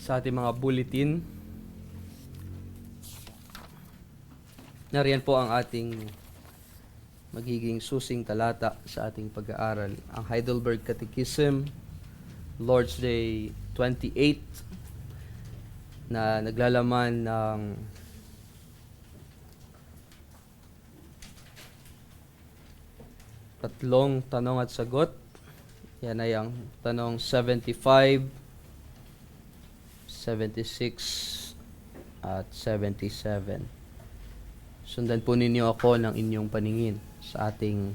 sa ating mga bulletin. Nariyan po ang ating magiging susing talata sa ating pag-aaral. Ang Heidelberg Catechism, Lord's Day 28, na naglalaman ng tatlong tanong at sagot. Yan ay ang tanong 75, 76, at 77. Sundan po ninyo ako ng inyong paningin sa ating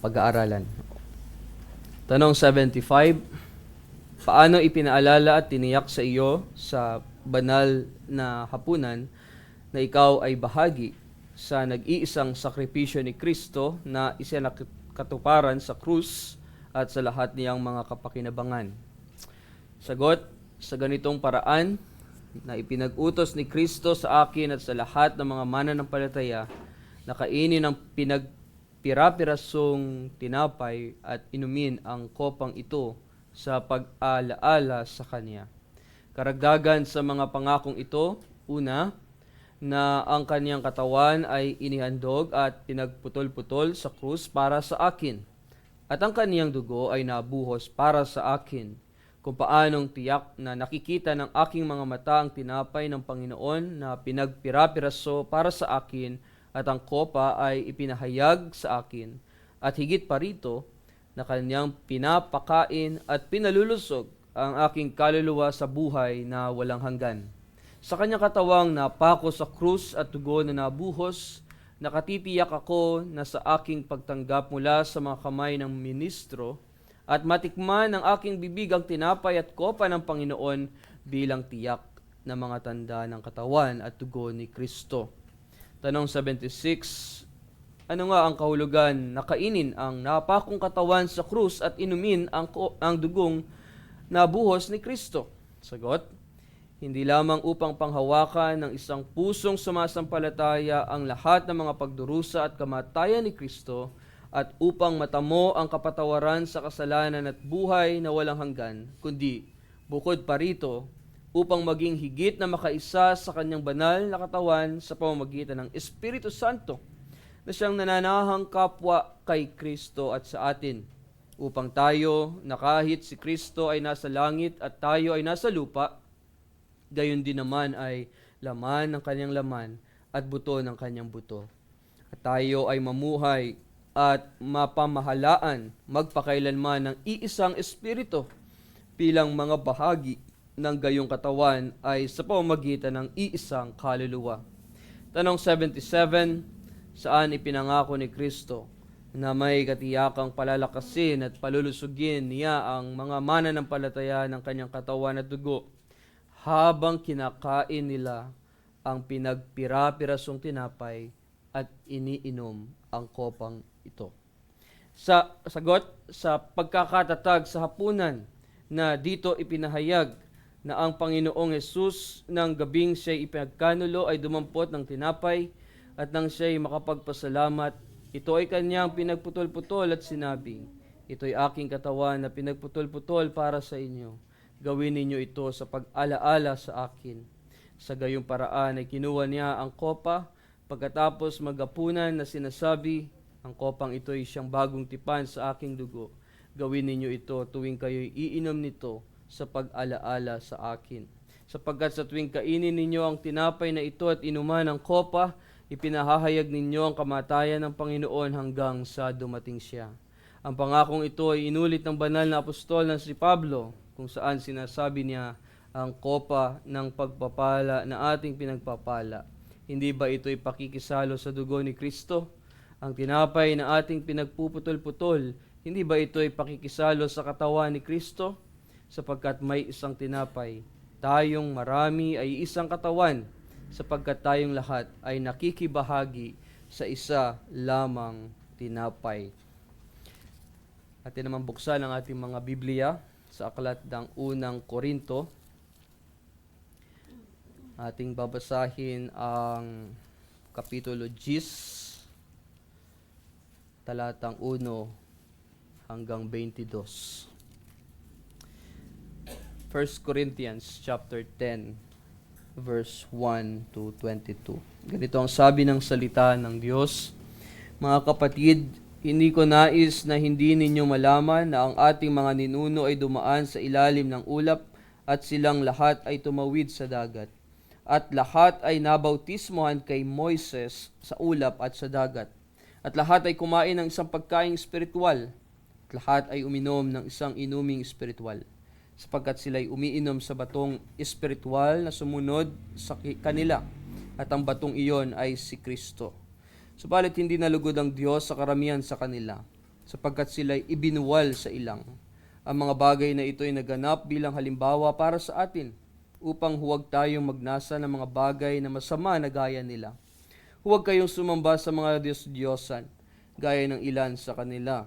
pag-aaralan. Tanong 75, paano ipinaalala at tiniyak sa iyo sa banal na hapunan na ikaw ay bahagi sa nag-iisang sakripisyo ni Kristo na isinakatuparan sa krus at sa lahat niyang mga kapakinabangan? Sagot, sa ganitong paraan na ipinag-utos ni Kristo sa akin at sa lahat ng mga mananampalataya na kainin ang pinagpira-pirasong tinapay at inumin ang kopang ito sa pag-alaala sa Kanya. Karagdagan sa mga pangakong ito, una, na ang Kanyang katawan ay inihandog at pinagputol-putol sa krus para sa akin, at ang Kanyang dugo ay nabuhos para sa akin, kung paanong tiyak na nakikita ng aking mga mata ang tinapay ng Panginoon na pinagpira-piraso para sa akin at ang kopa ay ipinahayag sa akin, at higit pa rito na Kanyang pinapakain at pinalulusob ang aking kaluluwa sa buhay na walang hanggan. Sa Kanyang katawang napako sa krus at dugo na nabuhos, nakatitiyak ako na sa aking pagtanggap mula sa mga kamay ng ministro at matikman ng aking bibig ang tinapay at kopa ng Panginoon bilang tiyak na mga tanda ng katawan at dugo ni Kristo. Tanong 76, ano nga ang kahulugan na kainin ang napakong katawan sa krus at inumin ang dugong nabuhos ni Kristo? Sagot, hindi lamang upang panghawakan ng isang pusong sumasampalataya ang lahat ng mga pagdurusa at kamatayan ni Kristo, at upang matamo ang kapatawaran sa kasalanan at buhay na walang hanggan, kundi bukod pa rito, upang maging higit na makaisa sa Kanyang banal na katawan sa pamamagitan ng Espiritu Santo na siyang nananahang kapwa kay Kristo at sa atin, upang tayo na kahit si Kristo ay nasa langit at tayo ay nasa lupa, gayon din naman ay laman ng Kanyang laman at buto ng Kanyang buto. At tayo ay mamuhay at mapamahalaan magpakailanman ng iisang Espiritu bilang mga bahagi ng gayong katawan ay sa pamamagitan ng iisang kaluluwa. Tanong 77, saan ipinangako ni Kristo na may katiyakang palalakasin at palulusugin niya ang mga mananampalataya ng Kanyang katawan at dugo habang kinakain nila ang pinagpira-pirasong tinapay at iniinom ang kopang ito? Sa sagot, sa pagkakatatag sa hapunan na dito ipinahayag na ang Panginoong Hesus ng gabing siya'y ipinagkanulo ay dumampot ng tinapay, at nang siya'y makapagpasalamat, ito ay Kanyang pinagputol-putol at sinabing, ito'y aking katawan na pinagputol-putol para sa inyo. Gawin ninyo ito sa pag-alaala sa akin. Sa gayong paraan ay kinuha niya ang kopa pagkatapos maghapunan na sinasabi, ang kopang ito ay siyang bagong tipan sa aking dugo. Gawin ninyo ito tuwing kayo'y iinom nito sa pag-alaala sa akin. Sapagkat sa tuwing kainin ninyo ang tinapay na ito at inuman ang kopa, ipinahahayag ninyo ang kamatayan ng Panginoon hanggang sa dumating siya. Ang pangakong ito ay inulit ng banal na apostol na si Pablo, kung saan sinasabi niya ang kopa ng pagpapala na ating pinagpapala. Hindi ba ito'y pakikisalo sa dugo ni Kristo? Ang tinapay na ating pinagpuputol-putol, hindi ba ito'y pakikisalo sa katawan ni Kristo? Sapagkat may isang tinapay, tayong marami ay isang katawan, sapagkat tayong lahat ay nakikibahagi sa isa lamang tinapay. Atin naman buksan ang ating mga Biblia sa aklat ng unang Korinto. Ating babasahin ang Kapitulo 10, talatang 1 hanggang 22. 1 Corinthians chapter 10, verse 1 to 22. Ganito ang sabi ng salita ng Diyos: Mga kapatid, hindi ko nais na hindi ninyo malaman na ang ating mga ninuno ay dumaan sa ilalim ng ulap at silang lahat ay tumawid sa dagat. At lahat ay nabautismohan kay Moises sa ulap at sa dagat. At lahat ay kumain ng isang pagkaing espiritual. At lahat ay uminom ng isang inuming espiritual. Sapagkat sila ay umiinom sa batong espiritual na sumunod sa kanila. At ang batong iyon ay si Kristo. Subalit hindi nalugod ang Diyos sa karamihan sa kanila, sapagkat sila ay ibinuwal sa ilang. Ang mga bagay na ito ay naganap bilang halimbawa para sa atin, upang huwag tayong magnasa ng mga bagay na masama na gaya nila. Huwag kayong sumamba sa mga Diyos-Diyosan, gaya ng ilan sa kanila.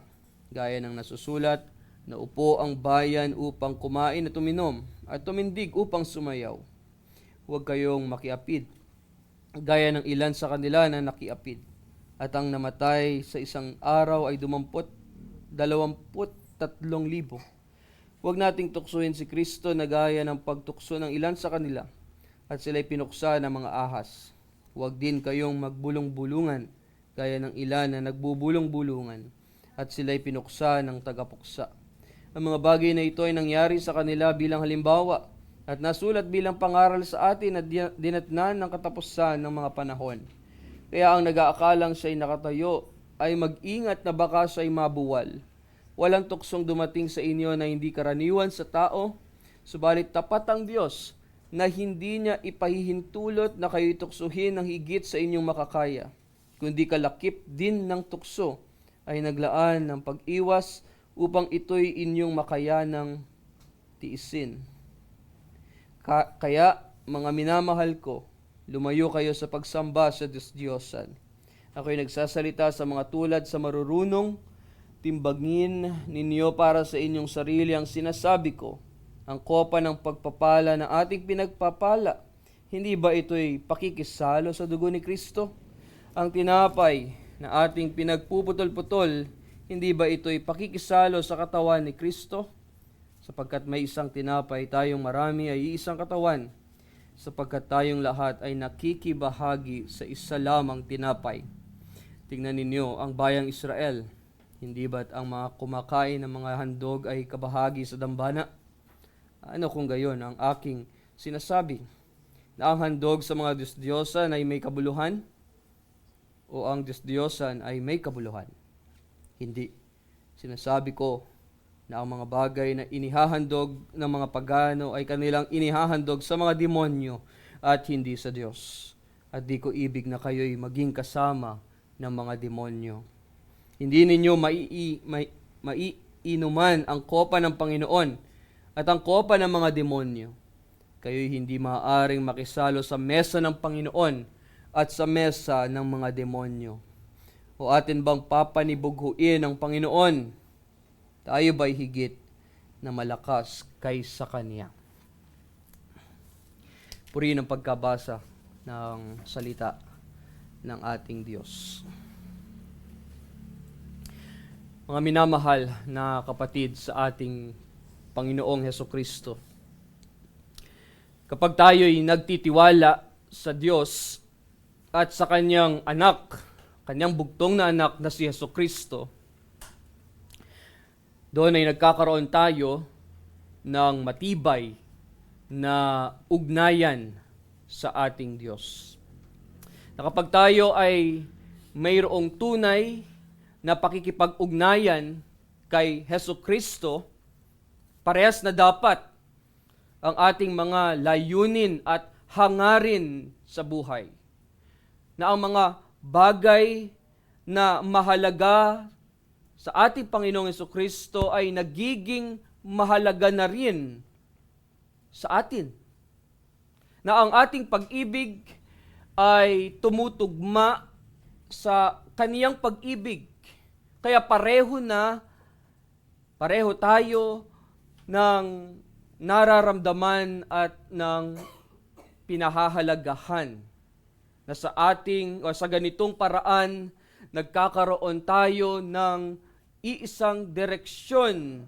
Gaya ng nasusulat, na upo ang bayan upang kumain at uminom, at tumindig upang sumayaw. Huwag kayong makiapid, gaya ng ilan sa kanila na nakiapid. At ang namatay sa isang araw ay 23,000. Huwag nating tuksuhin si Kristo na gaya ng pagtukso ng ilan sa kanila, at sila'y pinuksa ng mga ahas. Huwag din kayong magbulong-bulungan, gaya ng ilan na nagbubulong-bulungan, at sila'y pinuksa ng tagapuksa. Ang mga bagay na ito ay nangyari sa kanila bilang halimbawa, at nasulat bilang pangaral sa atin at dinatnan ng katapusan ng mga panahon. Kaya ang nag-aakalang siya'y nakatayo ay mag-ingat na baka siya'y mabuwal. Walang tuksong dumating sa inyo na hindi karaniwan sa tao, subalit tapat ang Diyos na hindi niya ipahihintulot na kayo'y tuksuhin ng higit sa inyong makakaya, kundi kalakip din ng tukso ay naglaan ng pag-iwas upang ito'y inyong makayanang tiisin. Kaya, mga minamahal ko, lumayo kayo sa pagsamba sa Diyos-Diyosan. Ako'y nagsasalita sa mga tulad sa marurunong, timbagin ninyo para sa inyong sarili ang sinasabi ko, ang kopa ng pagpapala na ating pinagpapala. Hindi ba ito'y pakikisalo sa dugo ni Kristo? Ang tinapay na ating pinagpuputol-putol, hindi ba ito'y pakikisalo sa katawan ni Kristo? Sapagkat may isang tinapay, tayong marami ay isang katawan, sapagkat tayong lahat ay nakikibahagi sa isa lamang tinapay. Tingnan ninyo ang bayang Israel. Hindi ba't ang mga kumakain ng mga handog ay kabahagi sa dambana? Ano kung gayon ang aking sinasabi, na ang handog sa mga Diyos-Diyosan ay may kabuluhan? O ang Diyos-Diyosan ay may kabuluhan? Hindi. Sinasabi ko na ang mga bagay na inihahandog ng mga pagano ay kanilang inihahandog sa mga demonyo at hindi sa Diyos. At di ko ibig na kayo'y maging kasama ng mga demonyo. Hindi ninyo maiinuman ang kopa ng Panginoon at ang kopa ng mga demonyo. Kayo'y hindi maaaring makisalo sa mesa ng Panginoon at sa mesa ng mga demonyo. O atin bang papanibughuin ang Panginoon? Tayo ba'y higit na malakas kaysa Kanya? Purihin ang pagkabasa ng salita ng ating Diyos. Mga minamahal na kapatid sa ating Panginoong Hesukristo, kapag tayo'y nagtitiwala sa Diyos at sa Kanyang anak, Kanyang bugtong na anak na si Hesukristo, doon ay nagkakaroon tayo ng matibay na ugnayan sa ating Diyos. Na kapag tayo ay mayroong tunay na pakikipag-ugnayan kay Hesukristo, parehas na dapat ang ating mga layunin at hangarin sa buhay. Na ang mga bagay na mahalaga sa ating Panginoong Hesukristo ay nagiging mahalaga na rin sa atin. Na ang ating pag-ibig ay tumutugma sa Kaniyang pag-ibig. Kaya pareho tayo ng nararamdaman at ng pinahahalagahan na sa ating o sa ganitong paraan nagkakaroon tayo ng iisang direksyon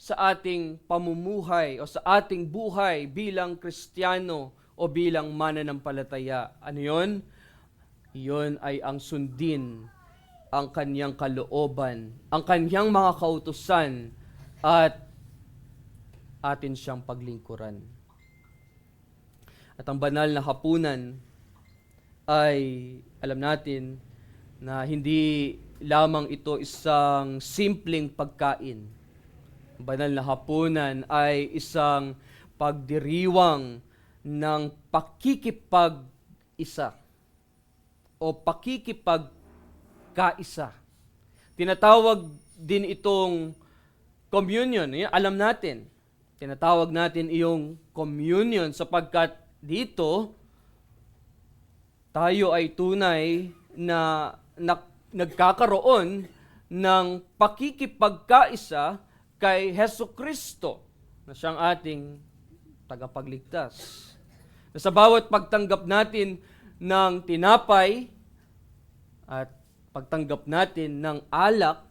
sa ating pamumuhay o sa ating buhay bilang Kristiyano o bilang mananampalataya. Ano yon? Iyon ay ang sundin ang kanyang kalooban, ang kanyang mga kautusan, at atin siyang paglingkuran. At ang banal na hapunan ay, alam natin, na hindi lamang ito isang simpleng pagkain. Ang banal na hapunan ay isang pagdiriwang ng pakikipag-isa o pakikipagkaisa. Tinatawag din itong communion. Alam natin, tinatawag natin iyong communion sapagkat dito tayo ay tunay na nagkakaroon ng pakikipagkaisa kay Hesukristo na siyang ating tagapagligtas. Na sa bawat pagtanggap natin ng tinapay at pagtanggap natin ng alak,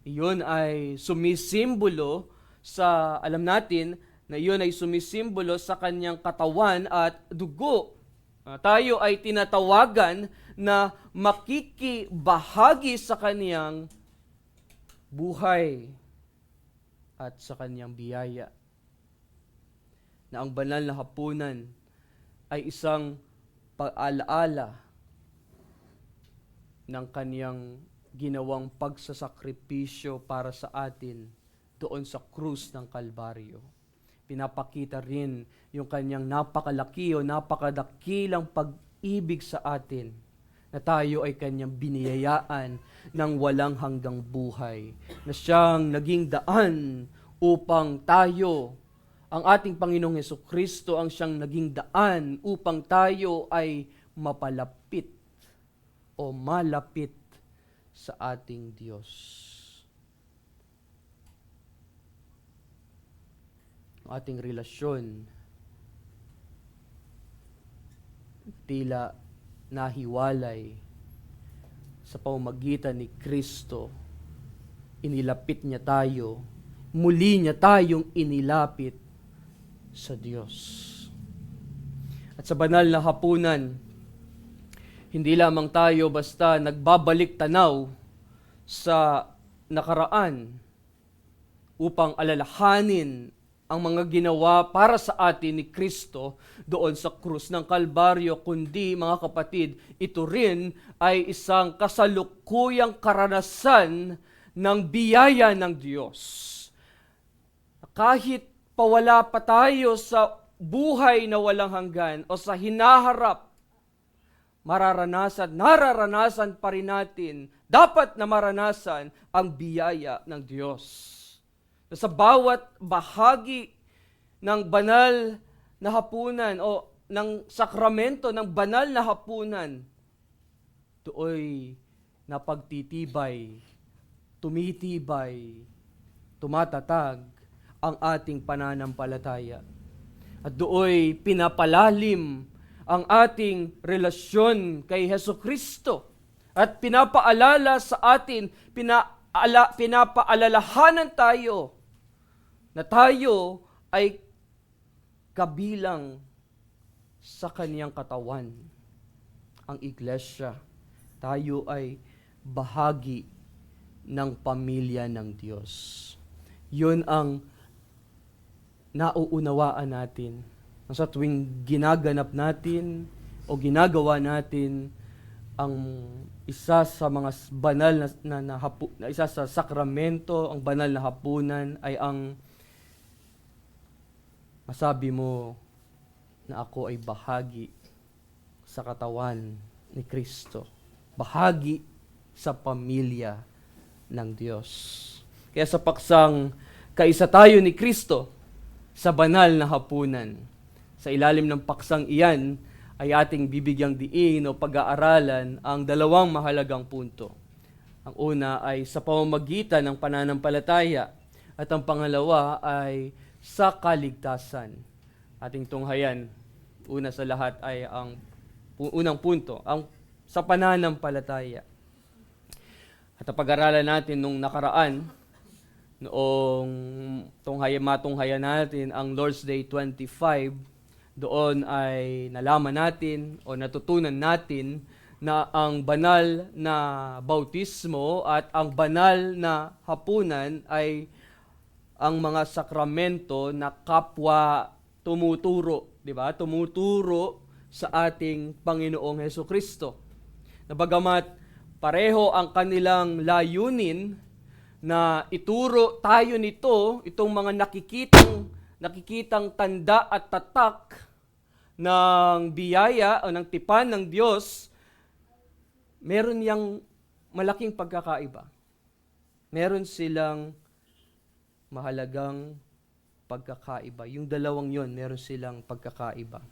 iyon ay sumisimbolo sa, alam natin, na iyon ay sumisimbolo sa kanyang katawan at dugo. Tayo ay tinatawagan na makikibahagi sa kanyang buhay at sa kanyang biyaya. Na ang banal na hapunan ay isang pag-alaala ng kanyang ginawang pagsasakripisyo para sa atin doon sa krus ng Kalbaryo. Pinapakita rin yung kanyang napakalaki o napakadakilang pag-ibig sa atin na tayo ay kanyang biniyayaan ng walang hanggang buhay, na siyang naging daan upang tayo, ang ating Panginoong Hesukristo ang siyang naging daan upang tayo ay mapalapit o malapit sa ating Diyos. Ang ating relasyon tila nahiwalay sa pamamagitan ni Kristo. Inilapit niya tayo, muli niya tayong inilapit sa Diyos. At sa banal na hapunan, hindi lamang tayo basta nagbabalik tanaw sa nakaraan upang alalahanin ang mga ginawa para sa atin ni Kristo doon sa krus ng Kalbaryo, kundi mga kapatid, ito rin ay isang kasalukuyang karanasan ng biyaya ng Diyos. Kahit pawala pa tayo sa buhay na walang hanggan o sa hinaharap, nararanasan pa rin natin, dapat na maranasan ang biyaya ng Diyos. Sa bawat bahagi ng banal na hapunan o ng sakramento ng banal na hapunan, dooy napagtitibay, tumitibay, tumatatag ang ating pananampalataya. At dooy pinapalalim ang ating relasyon kay Hesukristo at pinapaalala sa atin, pinapaalalahanan tayo na tayo ay kabilang sa kanyang katawan, ang iglesia. Tayo ay bahagi ng pamilya ng Diyos. Yun ang nauunawaan natin sa tuwing ginaganap natin o ginagawa natin ang isa sa mga banal na isa sa sakramento, ang banal na hapunan ay ang masabi mo na ako ay bahagi sa katawan ni Kristo, bahagi sa pamilya ng Diyos. Kaya sa paksang kaisa tayo ni Kristo sa banal na hapunan, sa ilalim ng paksang iyan ay ating bibigyang diin o pag-aaralan ang dalawang mahalagang punto. Ang una ay sa pamamagitan ng pananampalataya at ang pangalawa ay sa kaligtasan. Ating tunghayan, una sa lahat ay ang unang punto, ang sa pananampalataya. At ang pag-aralan natin nung nakaraan, noong matunghayan natin ang Lord's Day 25, doon ay nalaman natin o natutunan natin na ang banal na bautismo at ang banal na hapunan ay ang mga sakramento na kapwa tumuturo, di ba? Tumuturo sa ating Panginoong Hesukristo. Na bagamat pareho ang kanilang layunin na ituro tayo nito, itong mga nakikitang tanda at tatak ng biyaya o ng tipan ng Diyos, meron yang malaking pagkakaiba. Meron silang mahalagang pagkakaiba. Yung dalawang yon, meron silang pagkakaiba.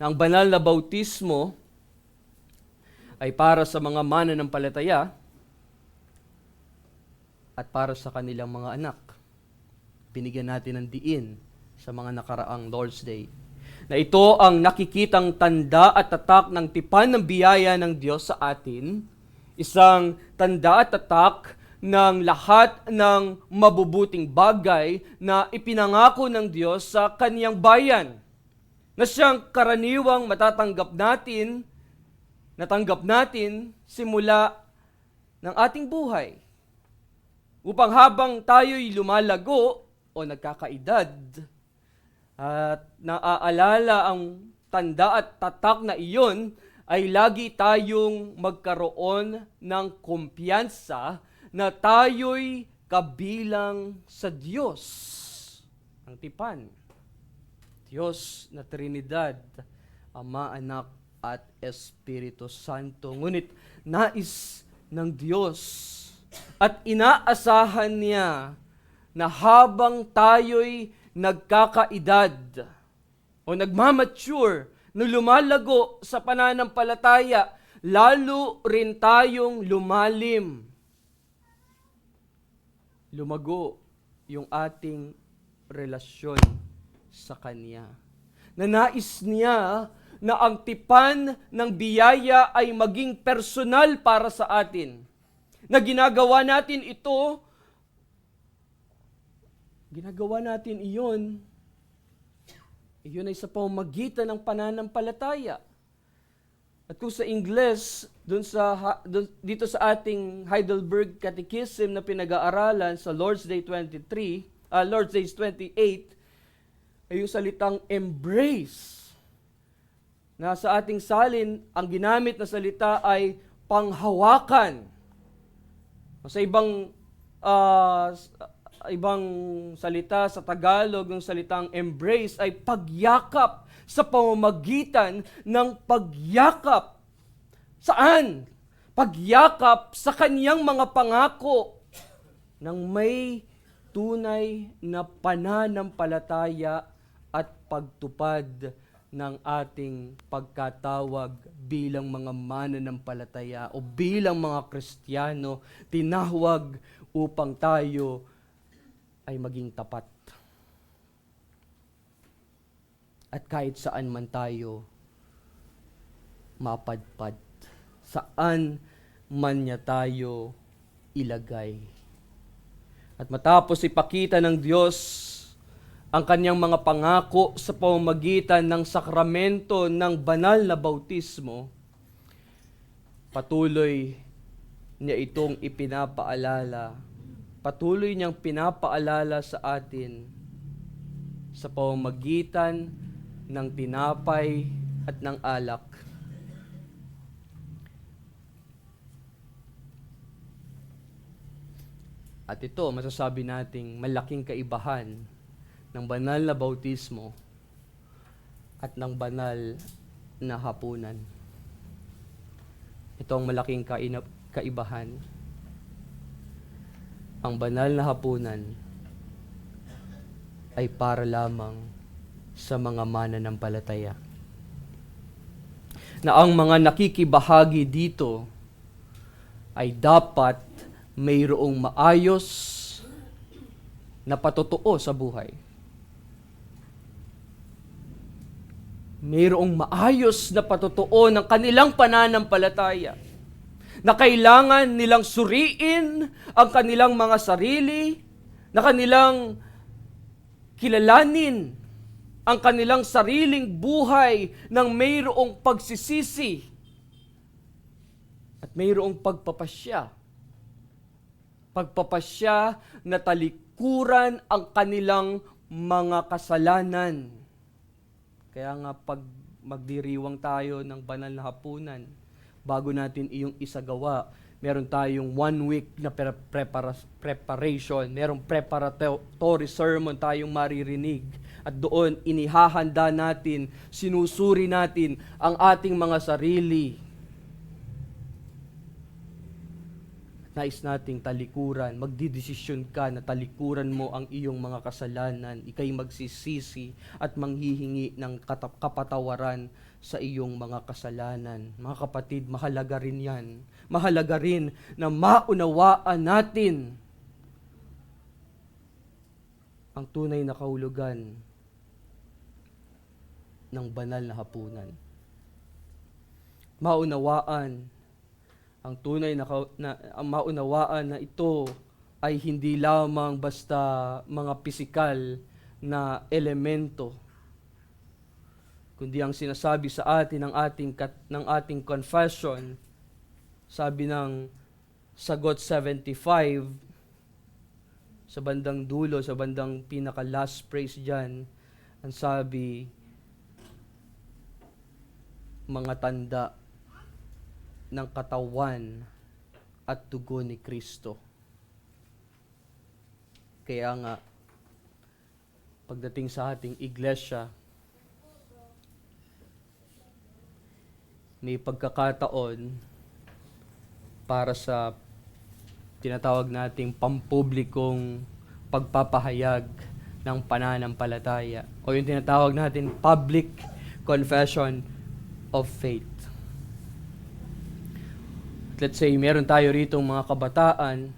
Na ang banal na bautismo ay para sa mga mananampalataya at para sa kanilang mga anak. Binigyan natin ng diin sa mga nakaraang Lord's Day. Na ito ang nakikitang tanda at tatak ng tipan ng biyaya ng Diyos sa atin. Isang tanda at tatak ng lahat ng mabubuting bagay na ipinangako ng Diyos sa kaniyang bayan. Na siyang karaniwang natanggap natin simula ng ating buhay. Upang habang tayo'y lumalago o nagkakaedad at naaalala ang tanda at tatak na iyon, ay lagi tayong magkaroon ng kumpiyansa na tayo'y kabilang sa Diyos. Ang tipan. Diyos na Trinidad, Ama, Anak, at Espiritu Santo. Ngunit nais ng Diyos at inaasahan niya na habang tayo'y nagkakaedad o nagmamature, na lumalago sa pananampalataya, lalo rin tayong lumago yung ating relasyon sa Kanya. Na nais niya na ang tipan ng biyaya ay maging personal para sa atin. Na ginagawa natin iyon ay sa pamamagitan ng pananampalataya. At kung sa Ingles, dito sa ating Heidelberg Catechism na pinag-aaralan sa Lord's Day 28, ay yung salitang embrace. Na sa ating salin, ang ginamit na salita ay panghawakan. Sa ibang salita sa Tagalog, yung salitang embrace ay pagyakap sa pamamagitan ng pagyakap. Saan? Pagyakap sa kaniyang mga pangako ng may tunay na pananampalataya at pagtupad ng ating pagkatawag bilang mga mananampalataya o bilang mga Kristiyano, tinawag upang tayo ay maging tapat. At kahit saan man tayo mapadpad, saan man niya tayo ilagay. At matapos ipakita ng Diyos ang kanyang mga pangako sa pamamagitan ng sakramento ng banal na bautismo, patuloy niya itong ipinapaalala. Patuloy niyang pinapaalala sa atin sa pamamagitan ng tinapay at ng alak. At ito, masasabi nating malaking kaibahan ng banal na bautismo at ng banal na hapunan. Ito ang malaking kaibahan. Ang banal na hapunan ay para lamang sa mga mananampalataya. Na ang mga nakikibahagi dito ay dapat mayroong maayos na patotoo sa buhay. Mayroong maayos na patotoo ng kanilang pananampalataya, na kailangan nilang suriin ang kanilang mga sarili, na kanilang kilalanin ang kanilang sariling buhay ng mayroong pagsisisi at mayroong pagpapasya. Pagpapasya na talikuran ang kanilang mga kasalanan. Kaya nga pag magdiriwang tayo ng banal na hapunan, bago natin iyong isagawa, meron tayong 1 week na preparation, merong preparatory sermon tayong maririnig. At doon, inihahanda natin, sinusuri natin ang ating mga sarili. Nais nating talikuran, magdidesisyon ka na talikuran mo ang iyong mga kasalanan, ikay magsisisi at manghihingi ng kapatawaran sa iyong mga kasalanan. Mga kapatid, mahalaga rin yan. Mahalaga rin na maunawaan natin ang tunay na kahulugan ng banal na hapunan. Maunawaan ang tunay na maunawaan na ito ay hindi lamang basta mga pisikal na elemento, kundi ang sinasabi sa atin ng ating confession. Sabi ng sagot 75 sa bandang dulo, sa bandang pinaka last phrase diyan, ang sabi, mga tanda ng katawan at dugo ni Kristo. Kaya nga, pagdating sa ating iglesia, may pagkakataon para sa tinatawag nating pampublikong pagpapahayag ng pananampalataya o yung tinatawag natin public confession of faith. Let's say, meron tayo rito mga kabataan.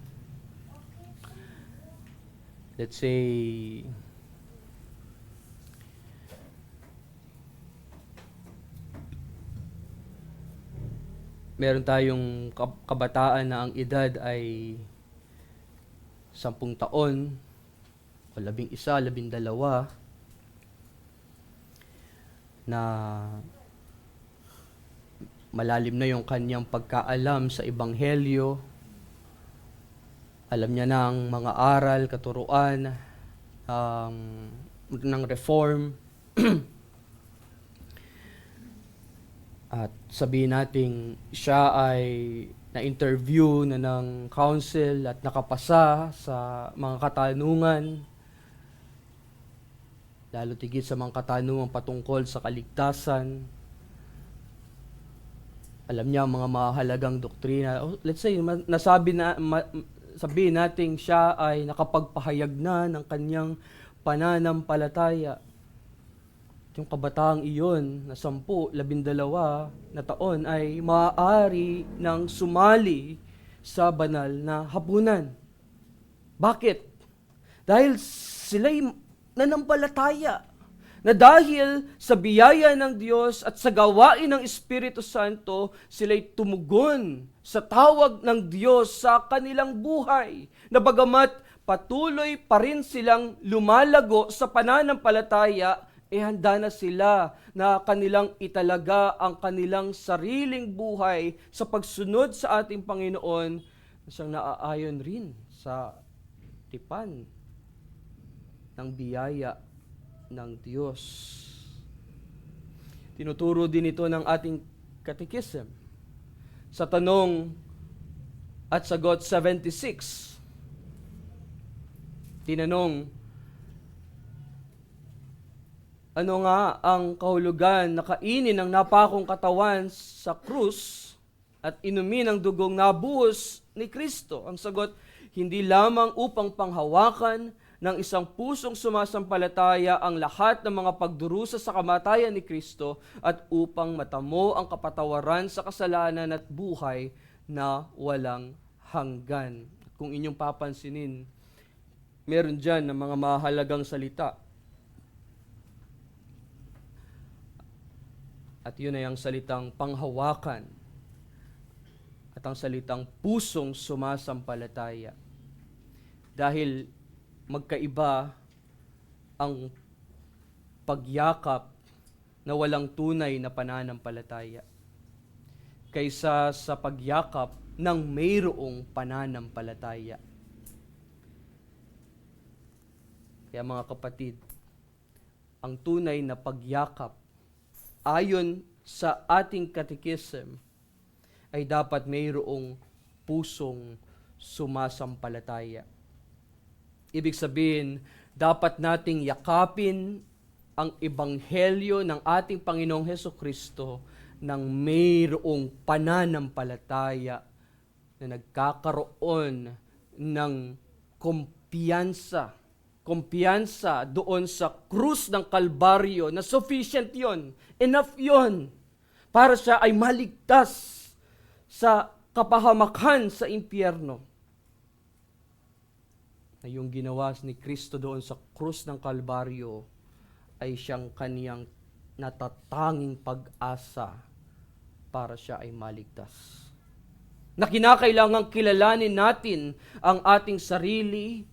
Let's say, meron tayong kabataan na ang edad ay 10 taon, o 11, 12, na malalim na yung kanyang pagkaalam sa Ebanghelyo. Alam niya na ang mga aral, katuruan ng Reform. At sabihin natin, siya ay na-interview na ng council at nakapasa sa mga katanungan, lalo tigit sa mga katanungan patungkol sa kaligtasan. Alam niya ang mga mahalagang doktrina. Let's say, sabihin natin siya ay nakapagpahayag na ng kanyang pananampalataya. Yung kabataang iyon na 10, 12 na taon ay maaari nang sumali sa banal na hapunan. Bakit? Dahil sila'y nanampalataya na dahil sa biyaya ng Diyos at sa gawain ng Espiritu Santo, sila'y tumugon sa tawag ng Diyos sa kanilang buhay, na bagamat patuloy pa rin silang lumalago sa pananampalataya, handa na sila na kanilang italaga ang kanilang sariling buhay sa pagsunod sa ating Panginoon, na siyang naaayon rin sa tipan ng biyaya ng Diyos. Tinuturo din ito ng ating catechism sa tanong at sagot 76. Tinanong, ano nga ang kahulugan na kainin ng napakong katawan sa krus at inumin ang dugong nabuhos ni Kristo? Ang sagot, hindi lamang upang panghawakan ng isang pusong sumasampalataya ang lahat ng mga pagdurusa sa kamatayan ni Kristo at upang matamo ang kapatawaran sa kasalanan at buhay na walang hanggan. Kung inyong papansinin, meron dyan ng mga mahalagang salita. At yun ay ang salitang panghawakan at ang salitang pusong sumasampalataya. Dahil magkaiba ang pagyakap na walang tunay na pananampalataya kaysa sa pagyakap ng mayroong pananampalataya. Kaya mga kapatid, ang tunay na pagyakap ayon sa ating catechism ay dapat mayroong pusong sumasampalataya. Ibig sabihin, dapat nating yakapin ang ebanghelyo ng ating Panginoong Hesukristo ng mayroong pananampalataya na nagkakaroon ng kumpiyansa doon sa krus ng Kalbaryo na sufficient yon, enough yon, para siya ay maligtas sa kapahamakan sa impyerno. Na yung ginawa ni Kristo doon sa krus ng Kalbaryo ay siyang kaniyang natatanging pag-asa para siya ay maligtas. Na kinakailangang kilalanin natin ang ating sarili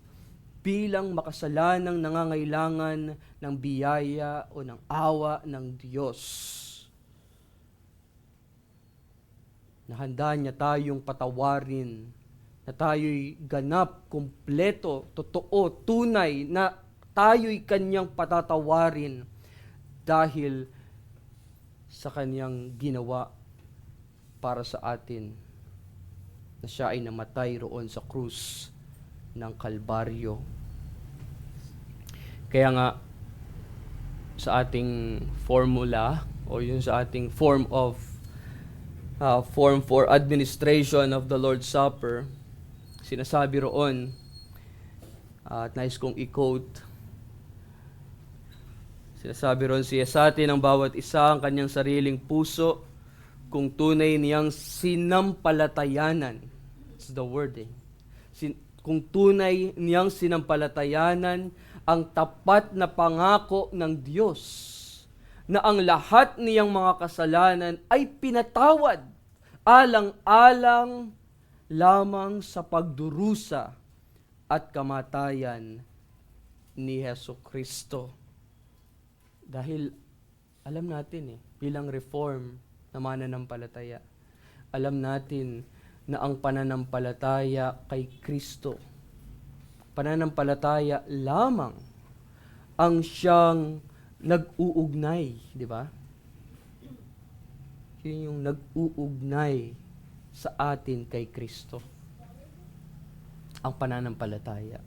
bilang makasalanang nangangailangan ng biyaya o ng awa ng Diyos. Na handa niya tayong patawarin, na tayo'y ganap, kumpleto, totoo, tunay, na tayo'y kanyang patatawarin dahil sa kanyang ginawa para sa atin, na siya ay namatay roon sa krus ng Kalbaryo. Kaya nga, sa ating formula, o yun sa ating form for administration of the Lord's Supper, sinasabi roon, at nais kong i-quote, sinasabi roon, siya sa atin ang bawat isa ang kanyang sariling puso kung tunay niyang sinampalatayanan. It's the word kung tunay niyang sinampalatayanan ang tapat na pangako ng Diyos na ang lahat niyang mga kasalanan ay pinatawad alang-alang lamang sa pagdurusa at kamatayan ni Hesukristo. Dahil alam natin bilang reform na mananampalataya, alam natin na ang pananampalataya kay Kristo, pananampalataya lamang ang siyang nag-uugnay, di ba? Yun yung nag-uugnay sa atin kay Kristo. Ang pananampalataya.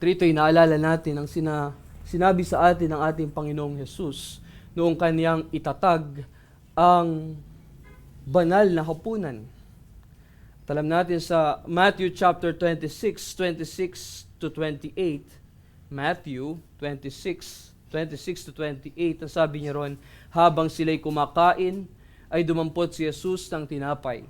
Trito'y naalala natin ang sinabi sa atin ng ating Panginoong Hesus noong kaniyang itatag ang banal na hapunan. At alam natin sa Matthew chapter 26 to 28, Matthew 26 to 28, ang sabi niya ron, habang sila'y kumakain, ay dumampot si Jesus ng tinapay.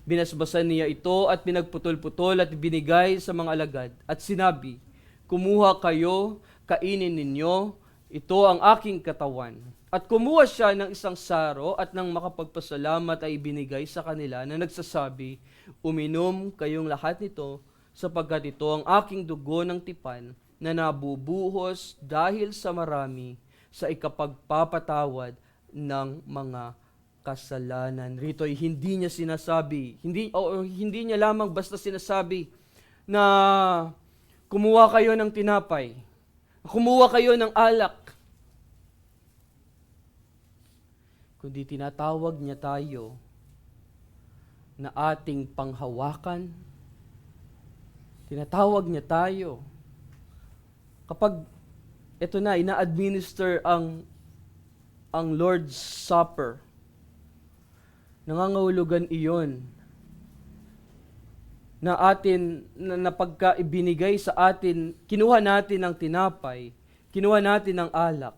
Binasbasan niya ito at pinagputol-putol at binigay sa mga alagad. At sinabi, kumuha kayo, kainin ninyo, ito ang aking katawan. At kumuha siya ng isang saro at nang makapagpasalamat ay ibinigay sa kanila na nagsasabi, uminom kayong lahat nito sapagkat ito ang aking dugo ng tipan na nabubuhos dahil sa marami sa ikapagpapatawad ng mga kasalanan. Rito ay hindi niya sinasabi, hindi niya lamang basta sinasabi na kumuha kayo ng tinapay, kumuha kayo ng alak, kundi tinatawag niya tayo na ating panghawakan. Tinatawag niya tayo. Kapag ito na, ina-administer ang Lord's Supper, nangangahulugan iyon na atin, na pagka ibinigay sa atin, kinuha natin ang tinapay, kinuha natin ang alak,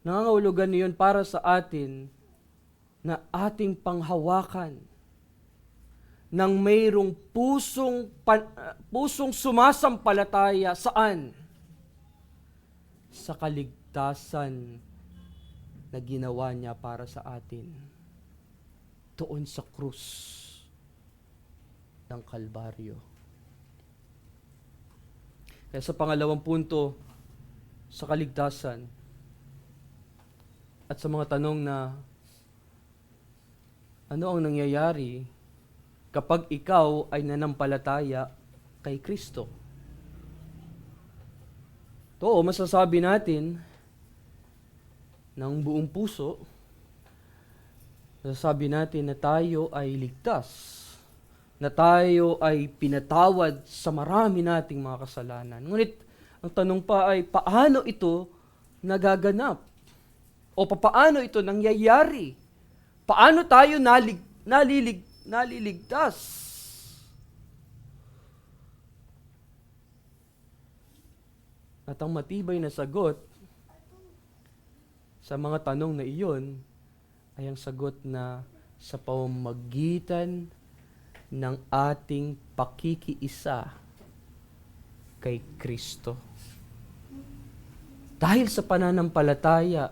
nangangahulugan niyon para sa atin na ating panghawakan ng mayroong pusong sumasampalataya saan? Sa kaligtasan na ginawa niya para sa atin doon sa krus ng Kalbaryo. Kaya sa pangalawang punto, sa kaligtasan, at sa mga tanong na ano ang nangyayari kapag ikaw ay nanampalataya kay Kristo. To, masasabi natin ng buong puso, masasabi natin na tayo ay ligtas, na tayo ay pinatawad sa marami nating mga kasalanan. Ngunit, ang tanong pa ay, paano ito nagaganap? O paano ito nangyayari? Paano tayo naliligtas? At ang matibay na sagot sa mga tanong na iyon ay ang sagot na sa pamamagitan ng ating pakikiisa kay Kristo. Dahil sa pananampalataya,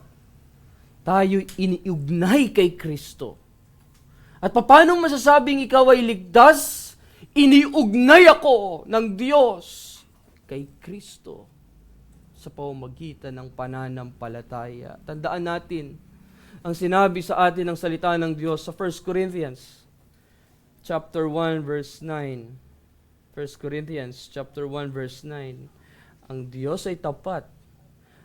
tayo iniugnay kay Kristo. At paano masasabing ikaw ay ligtas? Iniugnay ako ng Diyos kay Kristo sa pamamagitan ng pananampalataya. Tandaan natin ang sinabi sa atin ng salita ng Diyos sa 1 Corinthians chapter 1 verse 9. 1 Corinthians chapter 1 verse 9. Ang Diyos ay tapat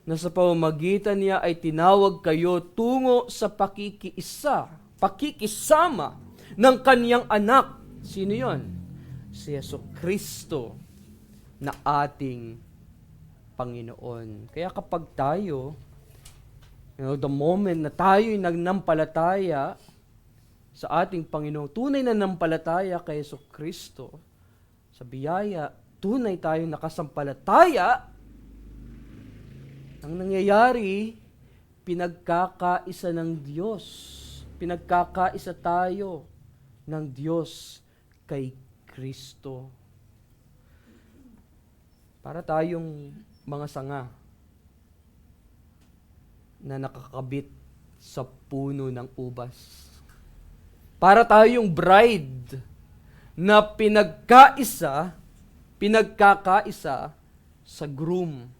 na sa pamamagitan niya ay tinawag kayo tungo sa pakikisama ng kaniyang anak. Sino yon? Si Jesucristo na ating Panginoon. Kaya kapag tayo, the moment na tayo'y nagnampalataya sa ating Panginoon, tunay na nampalataya kay Jesucristo, sa biyaya, tunay tayong nakasampalataya. Ang nangyayari, pinagkakaisa ng Diyos. Pinagkakaisa tayo ng Diyos kay Kristo. Para tayong mga sanga na nakakabit sa puno ng ubas. Para tayong bride na pinagkakaisa sa groom.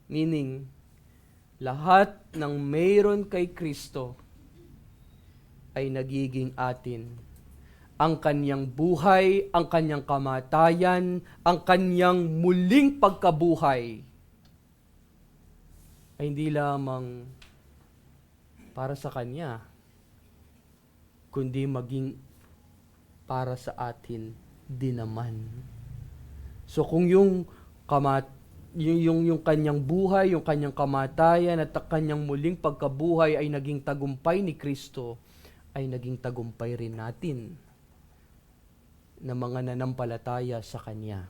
Meaning, lahat ng mayroon kay Kristo ay nagiging atin. Ang kanyang buhay, ang kanyang kamatayan, ang kanyang muling pagkabuhay ay hindi lamang para sa kanya, kundi maging para sa atin din naman. So kung yung kanyang buhay, yung kanyang kamatayan at kanyang muling pagkabuhay ay naging tagumpay ni Kristo, ay naging tagumpay rin natin na mga nanampalataya sa Kanya.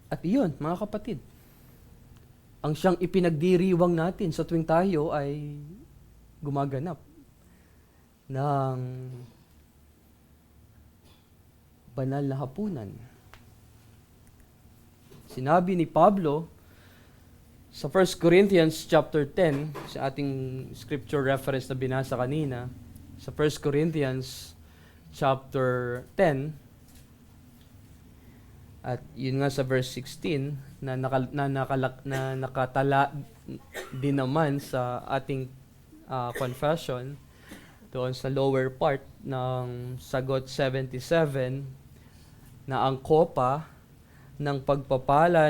At iyon, mga kapatid, ang siyang ipinagdiriwang natin sa tuwing tayo ay gumaganap ng banal na hapunan. Sinabi ni Pablo sa 1 Corinthians chapter 10, sa ating scripture reference na binasa kanina, sa 1 Corinthians chapter 10, at yun nga sa verse 16, na nakatala din naman sa ating confession, doon sa lower part ng sagot 77, na ang kopa ng pagpapala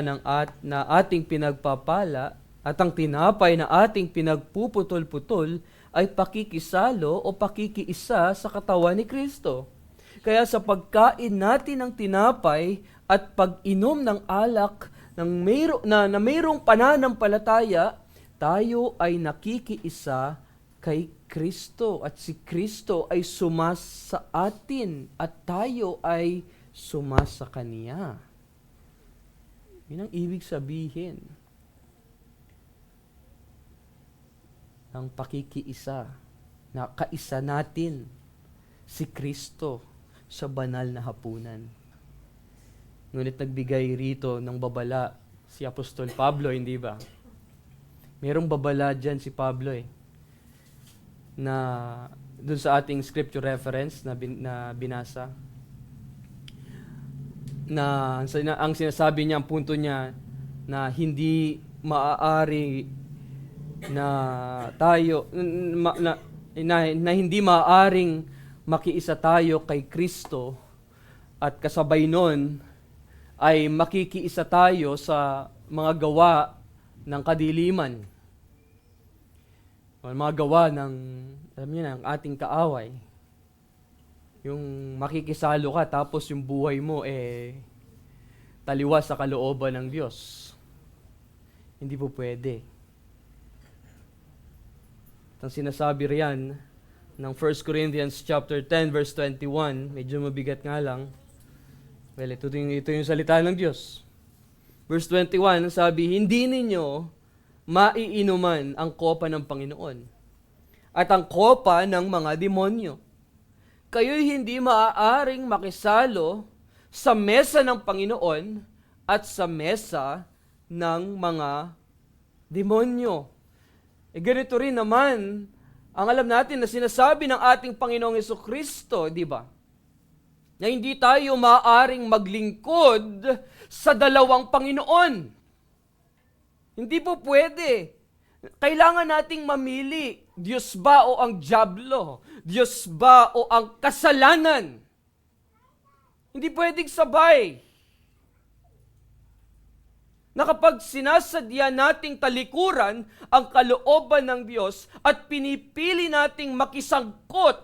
na ating pinagpapala at ang tinapay na ating pinagpuputol-putol ay pakikisalo o pakikiisa sa katawan ni Kristo. Kaya sa pagkain natin ng tinapay at pag-inom ng alak na mayroong pananampalataya, tayo ay nakikiisa kay Kristo at si Kristo ay sumasa atin at tayo ay sumasa Kanya. Yun ang ibig sabihin ng pakikiisa, na kaisa natin si Kristo sa banal na hapunan. Ngunit nagbigay rito ng babala si Apostol Pablo, hindi ba? Merong babala dyan si Pablo na dun sa ating scripture reference na binasa. na ang sinasabi niya, ang punto niya, na hindi maaari na tayo, na hindi maaaring makiisa tayo kay Kristo at kasabay nun ay makikiisa tayo sa mga gawa ng kadiliman. O mga gawa ng, alam niyo na, ng ating kaaway. Yung makikisalo ka tapos yung buhay mo taliwas sa kalooban ng Diyos. Hindi po pwede. Ang sinasabi riyan ng 1 Corinthians chapter 10 verse 21, medyo mabigat nga lang. Well, ito yung salita ng Diyos. Verse 21, sabi, hindi ninyo maiinuman ang kopa ng Panginoon at ang kopa ng mga demonyo. Kayo'y hindi maaaring makisalo sa mesa ng Panginoon at sa mesa ng mga demonyo. Ganito rin naman ang alam natin na sinasabi ng ating Panginoong Jesucristo, di ba? Na hindi tayo maaaring maglingkod sa dalawang Panginoon. Hindi po pwede. Kailangan nating mamili, Diyos ba o ang dyablo? Diyos ba o ang kasalanan? Hindi pwedeng sabay. Na kapag sinasadya nating talikuran ang kalooban ng Diyos at pinipili nating makisangkot,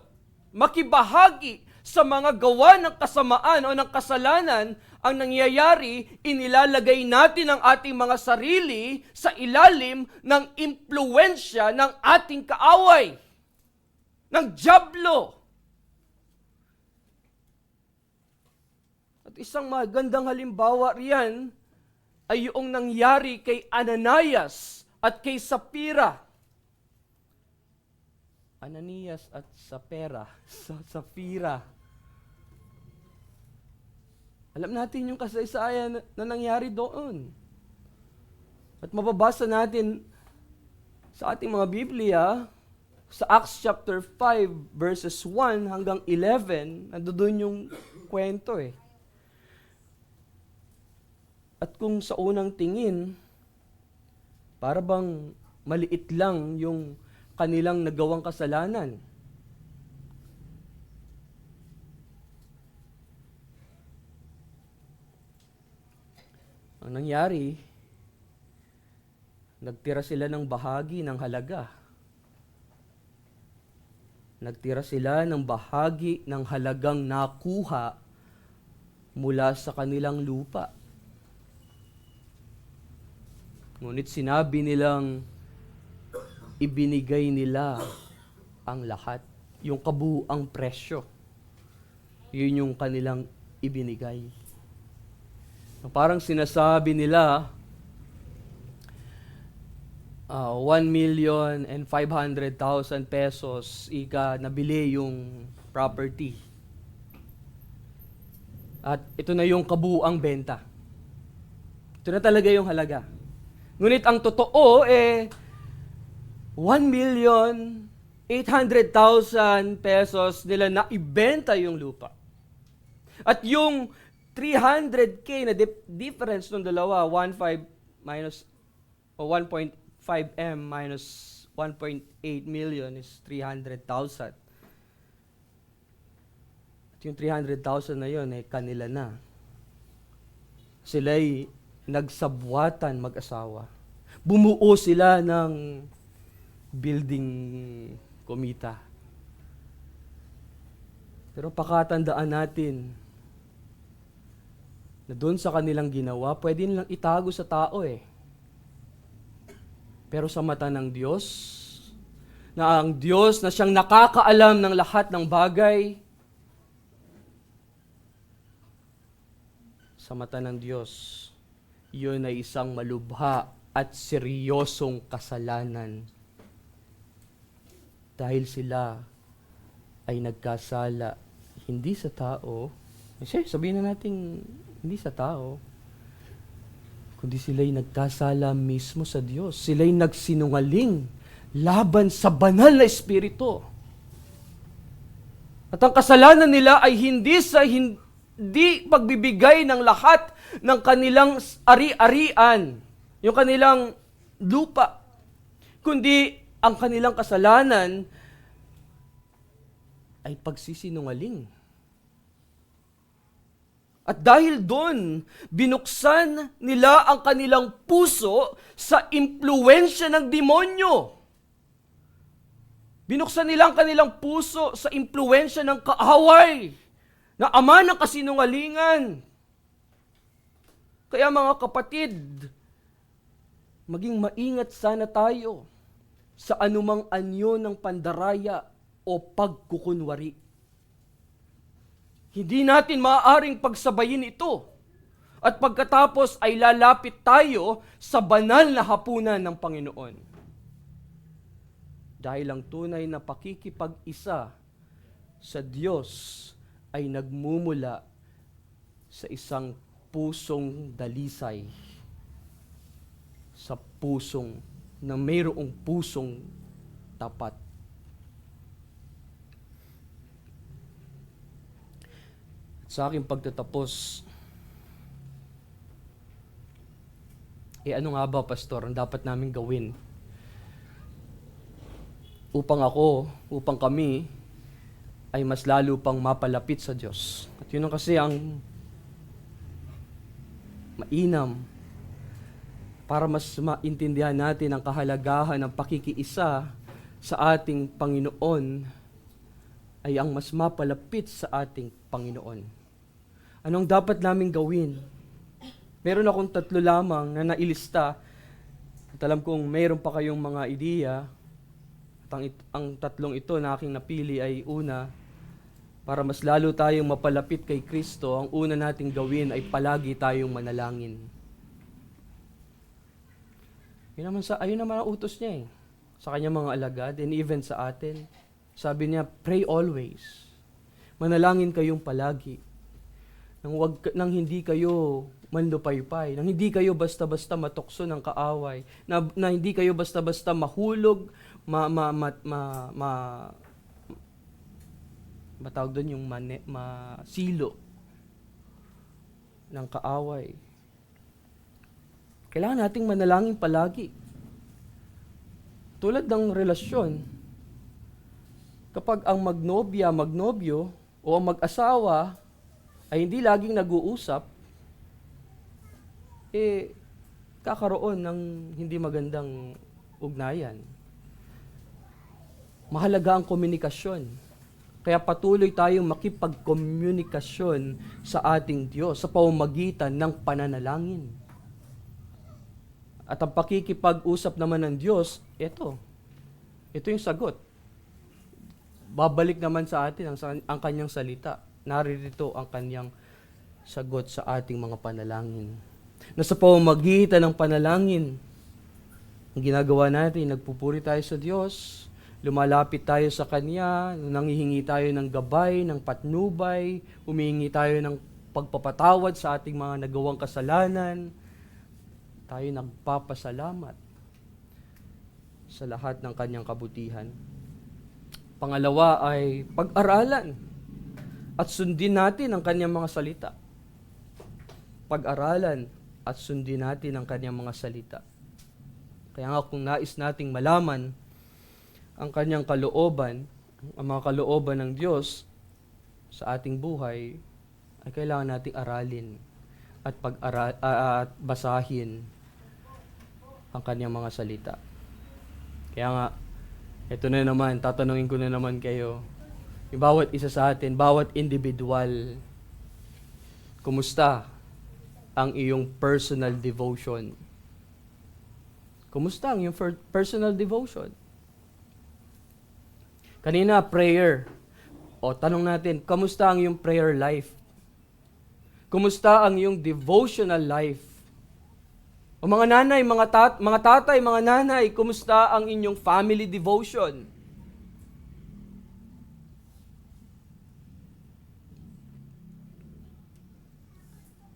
makibahagi sa mga gawa ng kasamaan o ng kasalanan, ang nangyayari, inilalagay natin ang ating mga sarili sa ilalim ng impluensya ng ating kaaway, ng dyablo. At isang magandang halimbawa riyan ay yung nangyari kay Ananias at kay Sapphira. Ananias at Sapphira. Alam natin yung kasaysayan na nangyari doon. At mababasa natin sa ating mga Biblia, sa Acts chapter 5 verses 1 hanggang 11, nandoon yung kwento At kung sa unang tingin, para bang maliit lang yung kanilang nagawang kasalanan. Ang nangyari, nagtira sila ng bahagi ng halaga. Nagtira sila ng bahagi ng halagang nakuha mula sa kanilang lupa. Ngunit sinabi nilang ibinigay nila ang lahat, yung kabuuang presyo. Yun yung kanilang ibinigay. Parang sinasabi nila, 1,500,000 pesos nabili yung property. At ito na yung kabuuang benta. Ito na talaga yung halaga. Ngunit ang totoo 1,800,000 pesos nila na ibenta yung lupa. At yung 300K na difference ng dalawa, 1.5 minus o 1.5M minus 1.8 million is 300,000. At yung 300,000 na yun kanila na. Sila'y nagsabwatan mag-asawa. Bumuo sila ng building komita. Pero pakatandaan natin na doon sa kanilang ginawa, pwede nilang itago sa tao Pero sa mata ng Diyos, na ang Diyos na siyang nakakaalam ng lahat ng bagay, sa mata ng Diyos, iyon ay isang malubha at seryosong kasalanan. Dahil sila ay nagkasala, hindi sa tao, sabihin na natin, hindi sa tao, kundi sila'y nagkasala mismo sa Diyos. Sila'y nagsinungaling laban sa banal na Espiritu. At ang kasalanan nila ay hindi di pagbibigay ng lahat ng kanilang ari-arian, yung kanilang lupa, kundi ang kanilang kasalanan ay pagsisinungaling. At dahil doon, binuksan nila ang kanilang puso sa impluwensya ng demonyo. Binuksan nila ang kanilang puso sa impluwensya ng kaaway, na ama ng kasinungalingan. Kaya mga kapatid, maging maingat sana tayo sa anumang anyo ng pandaraya o pagkukunwari. Hindi natin maaaring pagsabayin ito. At pagkatapos ay lalapit tayo sa banal na hapunan ng Panginoon. Dahil ang tunay na pakikipag-isa sa Diyos ay nagmumula sa isang pusong dalisay. Sa pusong na mayroong pusong tapat. Sa aking pagtatapos, ano nga ba, Pastor, ang dapat namin gawin? Upang kami, ay mas lalo pang mapalapit sa Diyos. At yun ang kasi ang mainam para mas maintindihan natin ang kahalagahan ng pakikiisa sa ating Panginoon ay ang mas mapalapit sa ating Panginoon. Anong dapat naming gawin? Meron akong 3 lamang na nailista. At alam kong mayroon pa kayong mga ideya. At ang 3 ito na aking napili ay una, para mas lalo tayong mapalapit kay Kristo, ang una nating gawin ay palagi tayong manalangin. Ayun naman ang utos niya sa kanyang mga alagad and even sa atin. Sabi niya, pray always. Manalangin kayong palagi. Nang hindi kayo manlupaypay, nang hindi kayo basta-basta matukso ng kaaway, na hindi kayo basta-basta mahulog, matawag doon yung masilo ng kaaway. Kailangan nating manalangin palagi. Tulad ng relasyon, kapag ang magnobyo, o ang mag-asawa ay hindi laging nag-uusap, kakaroon ng hindi magandang ugnayan. Mahalaga ang komunikasyon. Kaya patuloy tayong makipagkomunikasyon sa ating Diyos sa pamamagitan ng pananalangin. At ang pakikipag-usap naman ng Diyos, ito yung sagot. Babalik naman sa atin ang kanyang salita. Naririto ang kanyang sagot sa ating mga panalangin. Na sa pamamagitan ng panalangin, ang ginagawa natin, nagpupuri tayo sa Diyos, lumalapit tayo sa Kanya, nanghihingi tayo ng gabay, ng patnubay, humihingi tayo ng pagpapatawad sa ating mga nagawang kasalanan, tayo nagpapasalamat sa lahat ng Kanyang kabutihan. Pangalawa ay pag-aralan at sundin natin ang Kanyang mga salita. Pag-aralan at sundin natin ang Kanyang mga salita. Kaya nga kung nais nating malaman ang Kanyang kalooban, ang mga kalooban ng Diyos sa ating buhay, ay kailangan nating aralin at basahin ang Kanyang mga salita. Kaya nga, ito na naman, tatanungin ko na naman kayo, yung bawat isa sa atin, bawat individual, kumusta ang iyong personal devotion? Kumusta ang iyong personal devotion? Kanina, prayer. O, tanong natin, kamusta ang iyong prayer life? Kumusta ang iyong devotional life? O mga nanay, mga tatay, mga nanay, kumusta ang inyong family devotion?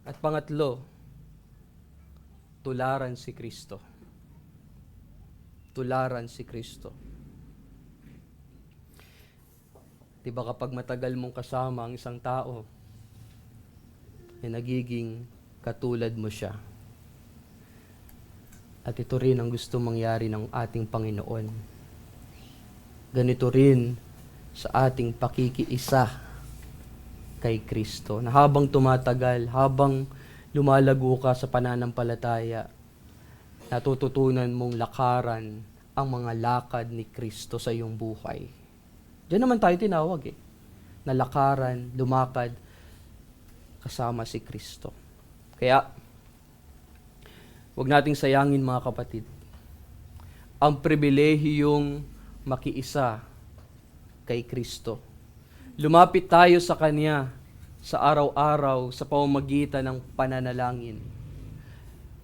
At pangatlo, tularan si Kristo. Tularan si Kristo. Diba kapag matagal mong kasama ang isang tao, na nagiging katulad mo siya. At ito rin ang gusto mangyari ng ating Panginoon. Ganito rin sa ating pakikiisa kay Kristo. Na habang tumatagal, habang lumalago ka sa pananampalataya, natututunan mong lakaran ang mga lakad ni Kristo sa iyong buhay. Diyan naman tayo tinawag na lakaran, lumakad kasama si Kristo. Kaya, huwag nating sayangin mga kapatid, ang pribilehiyong makiisa kay Kristo. Lumapit tayo sa Kanya sa araw-araw sa pamamagitan ng pananalangin.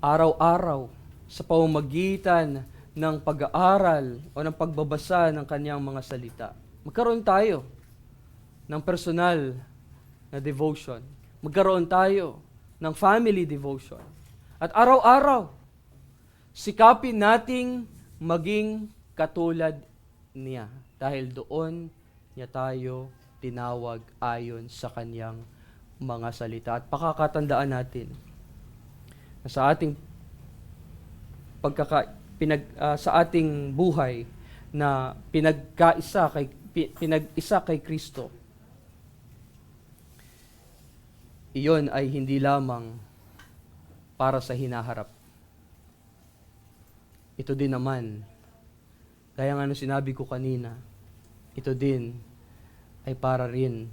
Araw-araw sa pamamagitan ng pag-aaral o ng pagbabasa ng Kanyang mga salita. Magkaroon tayo ng personal na devotion. Magkaroon tayo ng family devotion. At araw-araw, sikapin nating maging katulad niya. Dahil doon niya tayo tinawag ayon sa Kanyang mga salita. At pakakatandaan natin na sa ating sa ating buhay na pinag-isa kay Kristo, iyon ay hindi lamang para sa hinaharap. Ito din naman, gaya nga sinabi ko kanina, ito din ay para rin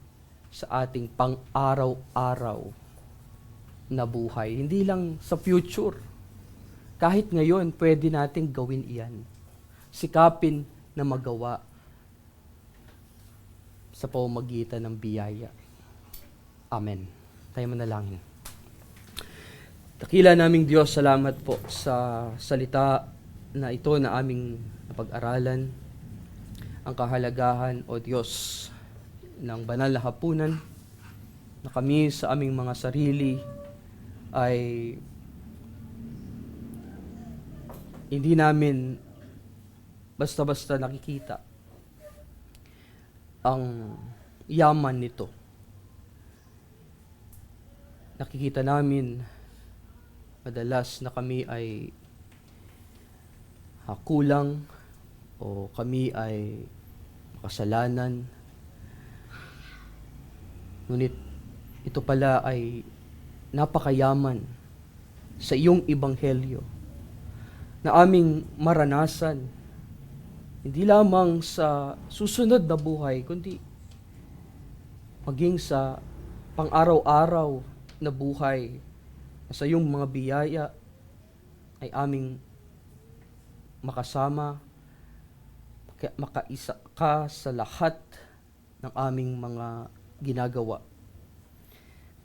sa ating pang-araw-araw na buhay. Hindi lang sa future. Kahit ngayon, pwede nating gawin iyan. Sikapin na magawa sa pamamagitan ng biyaya. Amen. Tayo manalangin. Dakila naming Diyos, salamat po sa salita na ito na aming napag-aralan. Ang kahalagahan, O Diyos, ng banal na hapunan na kami sa aming mga sarili ay hindi namin basta-basta nakikita ang yaman nito. Nakikita namin madalas na kami ay kulang o kami ay makasalanan. Ngunit ito pala ay napakayaman sa iyong ebanghelyo na aming maranasan, hindi lamang sa susunod na buhay, kundi maging sa pang-araw-araw na buhay na sa iyong mga biyaya ay aming makasama, makaisa ka sa lahat ng aming mga ginagawa.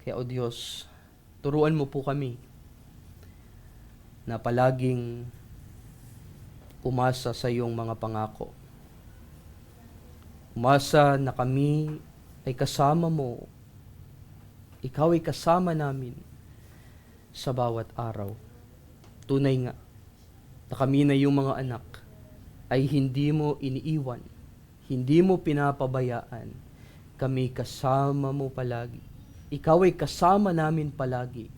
Kaya, O Diyos, turuan mo po kami na palaging umasa sa iyong mga pangako. Umasa na kami ay kasama mo. Ikaw ay kasama namin sa bawat araw. Tunay nga na kami na iyong mga anak ay hindi mo iniiwan, hindi mo pinapabayaan. Kami kasama mo palagi. Ikaw ay kasama namin palagi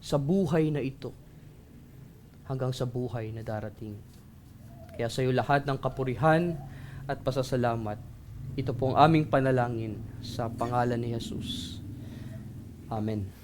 sa buhay na ito hanggang sa buhay na darating. Kaya sa iyo lahat ng kapurihan at pasasalamat. Ito po ang aming panalangin sa pangalan ni Jesus. Amen.